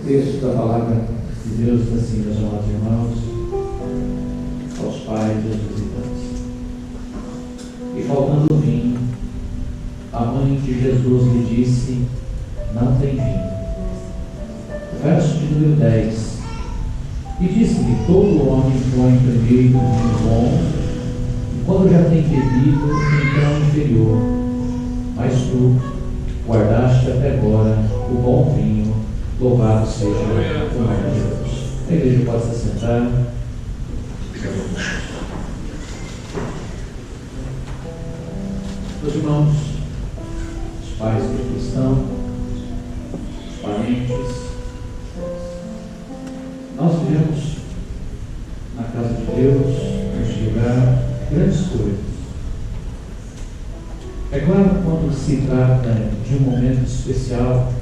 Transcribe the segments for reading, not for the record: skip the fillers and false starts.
texto da palavra de Deus diz assim, meus amados irmãos, aos pais e aos visitantes. E faltando o vinho, a mãe de Jesus lhe disse, não tem vinho. Verso de número 10. E disse-lhe, todo homem põe primeiro o vinho bom, e quando já tem bebido, então inferior. Mas tu guardaste até agora o bom vinho. Louvado seja o nome de Deus. A igreja pode se assentar. Meus irmãos, os pais que aqui estão, os parentes, nós vivemos na casa de Deus, neste lugar, grandes coisas. É claro, quando se trata de um momento especial,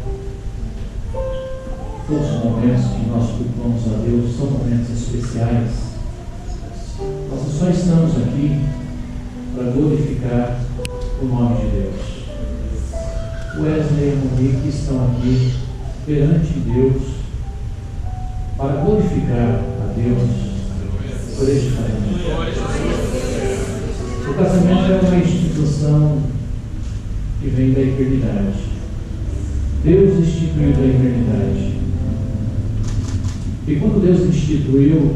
todos os momentos que nós cultuamos a Deus são momentos especiais. Nós só estamos aqui para glorificar o nome de Deus. O Wesley e a Monique estão aqui perante Deus para glorificar a Deus por este casamento. O casamento é uma instituição que vem da eternidade. Deus instituiu da eternidade. E quando Deus instituiu,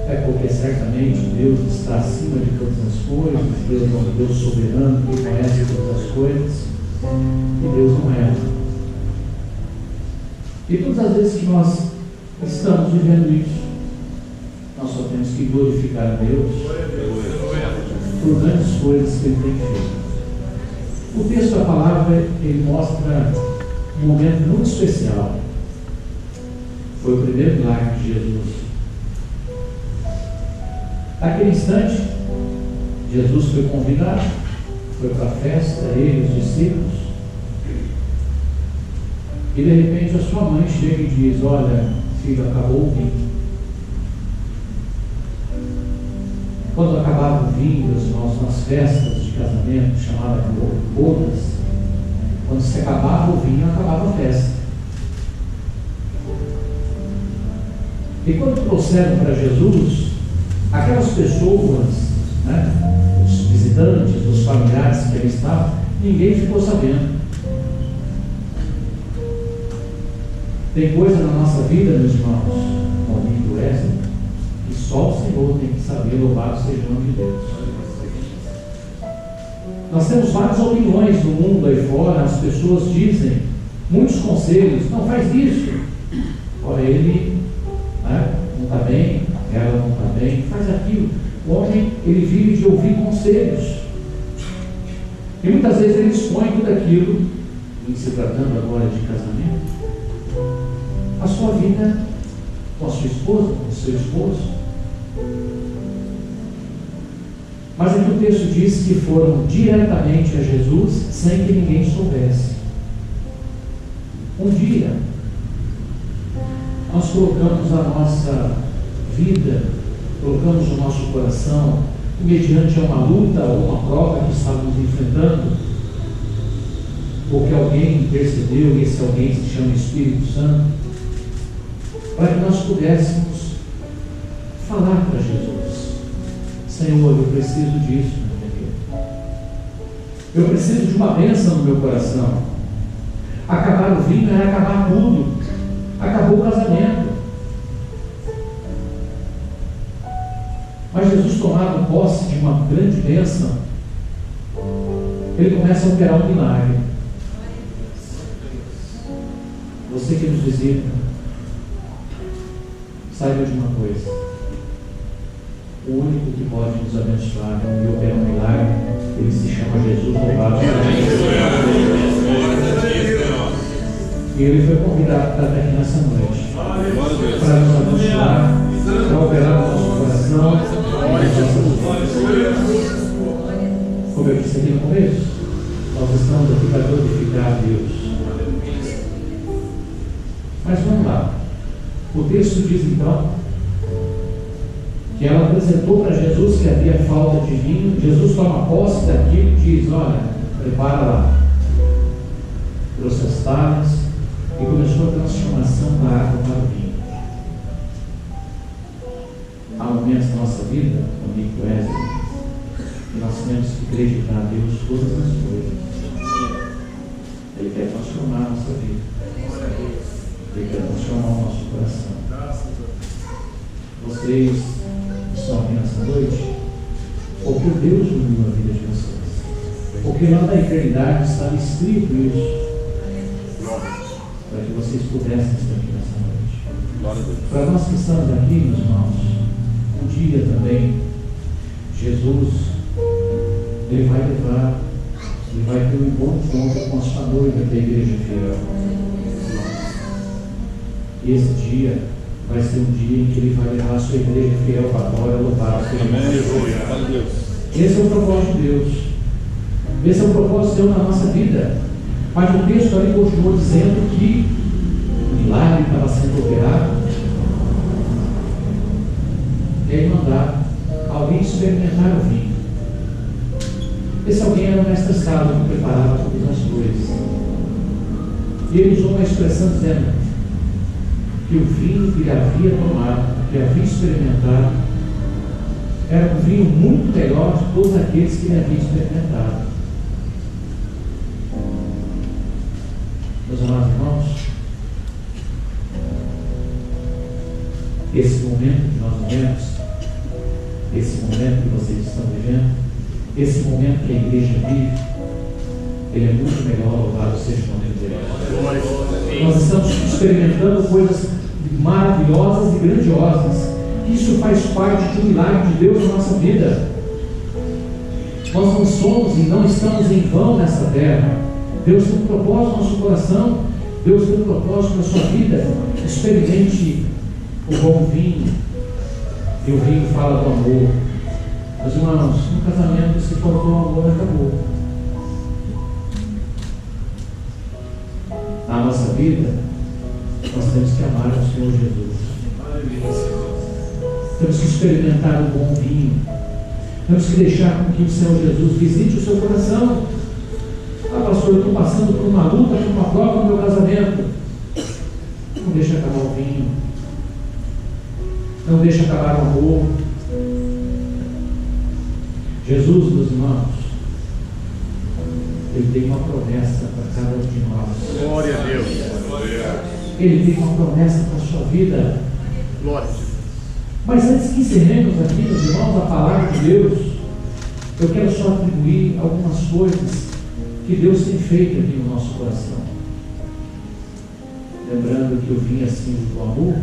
é porque certamente Deus está acima de todas as coisas, Deus é um Deus soberano que conhece todas as coisas, e Deus não erra. E todas as vezes que nós estamos vivendo isso, nós só temos que glorificar a Deus por grandes coisas que Ele tem feito. O texto da palavra, ele mostra um momento muito especial. Foi o primeiro milagre de Jesus. Naquele instante, Jesus foi convidado, foi para a festa, ele e os discípulos, e de repente a sua mãe chega e diz, olha, filho, acabou o vinho. Quando acabava o vinho, meus irmãos, nas festas de casamento, chamadas de bodas, quando se acabava o vinho, acabava a festa. E quando trouxeram para Jesus, aquelas pessoas, né, os visitantes, os familiares que ali estavam, ninguém ficou sabendo. Tem coisa na nossa vida, meus irmãos, Monique e Wesley, que só o Senhor tem que saber, louvado seja o nome de Deus. Nós temos várias opiniões no mundo aí fora, as pessoas dizem muitos conselhos, não faz isso. Olha, ele não está bem, ela não está bem, faz aquilo. O homem, ele vive de ouvir conselhos. E muitas vezes ele expõe tudo aquilo, em se tratando agora de casamento, a sua vida com a sua esposa, com o seu esposo. Mas aqui o texto diz que foram diretamente a Jesus sem que ninguém soubesse. Um dia, nós colocamos a nossa vida, colocamos o nosso coração mediante uma luta ou uma prova que estávamos enfrentando, porque alguém intercedeu, e esse alguém se chama Espírito Santo, para que nós pudéssemos falar para Jesus: Senhor, eu preciso disso na minha vida. Eu preciso de uma bênção no meu coração. Acabar o vinho é acabar tudo. Acabou o casamento. Mas Jesus, tomado posse de uma grande bênção, ele começa a operar um milagre. Você que nos visita, saiba de uma coisa: o único que pode nos abençoar e operar um milagre, ele se chama Jesus, louvado seja Deus. E ele foi convidado para estar aqui nessa noite, para nos abençoar, para operar no nosso coração, nas nossas vidas. Como eu disse aqui no começo, nós estamos aqui para glorificar a Deus. Mas vamos lá. O texto diz então que ela apresentou para Jesus que havia falta de vinho. Jesus toma posse daquilo e diz: olha, prepara lá. Trouxe as talhas e começou a transformação da água acreditar a Deus todas as coisas. Ele quer transformar a nossa vida. Ele quer transformar o nosso coração. Vocês estão aqui nessa noite porque Deus uniu a vida de vocês. Porque lá na eternidade estava escrito isso. Para que vocês pudessem estar aqui nessa noite. Para nós que estamos aqui, meus irmãos, um dia também, Jesus, Ele vai levar, Ele vai ter um bom encontro com a sua noiva da igreja fiel. E esse dia vai ser um dia em que Ele vai levar a sua igreja fiel para a glória, louvar o Senhor. Amém. Esse é o propósito de Deus. Esse é o propósito de Deus na nossa vida. Mas o texto ali continuou dizendo que o milagre estava sendo operado. E aí mandar alguém experimentar o vinho. Esse alguém era o mestre Sala, que preparava todas as coisas. E ele usou uma expressão dizendo que o vinho que ele havia tomado, que ele havia experimentado, era um vinho muito melhor de todos aqueles que ele havia experimentado. Meus amados irmãos, esse momento que nós vivemos, esse momento que vocês estão vivendo, esse momento que a igreja vive, ele é muito melhor, louvado seja o nome de Deus. Nós estamos experimentando coisas maravilhosas e grandiosas. Isso faz parte de um milagre de Deus na nossa vida. Nós não somos e não estamos em vão nessa terra. Deus tem um propósito no nosso coração. Deus tem um propósito na sua vida. Experimente o bom vinho. E o vinho fala do amor. Meus irmãos, no casamento, se faltou o amor, acabou. Na nossa vida, nós temos que amar o Senhor Jesus. Temos que experimentar o bom vinho. Temos que deixar com que o Senhor Jesus visite o seu coração. Ah, pastor, eu estou passando por uma luta, por uma prova no meu casamento. Não deixa acabar o vinho. Não deixa acabar o amor. Jesus, meus irmãos, Ele tem uma promessa para cada um de nós. Glória a Deus. Ele tem uma promessa para a sua vida. Glória a Deus. Mas antes que encerremos aqui, meus irmãos, a palavra de Deus, eu quero só atribuir algumas coisas que Deus tem feito aqui no nosso coração. Lembrando que eu vim assim do amor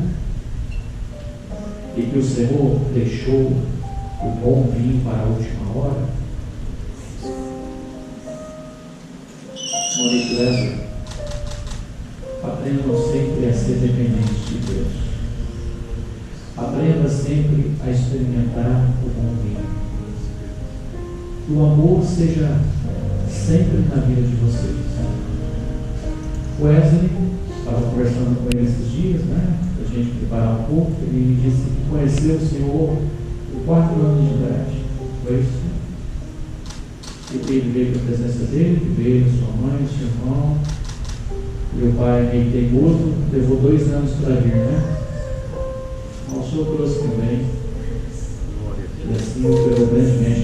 e que o Senhor deixou o bom vinho para a última hora. Monique Lázaro, aprendam sempre a ser dependentes de Deus. Aprenda sempre a experimentar o bom vinho. Que o amor seja sempre na vida de vocês. O Wesley, estava conversando com ele esses dias, né? Para a gente preparar um pouco. Ele me disse que conheceu o Senhor com 4 anos de idade. Foi isso? E ele veio para a presença dele, veio sua mãe, seu irmão. Meu pai, meio teimoso, levou 2 anos para vir, né? O Senhor trouxe também. E assim operou grandemente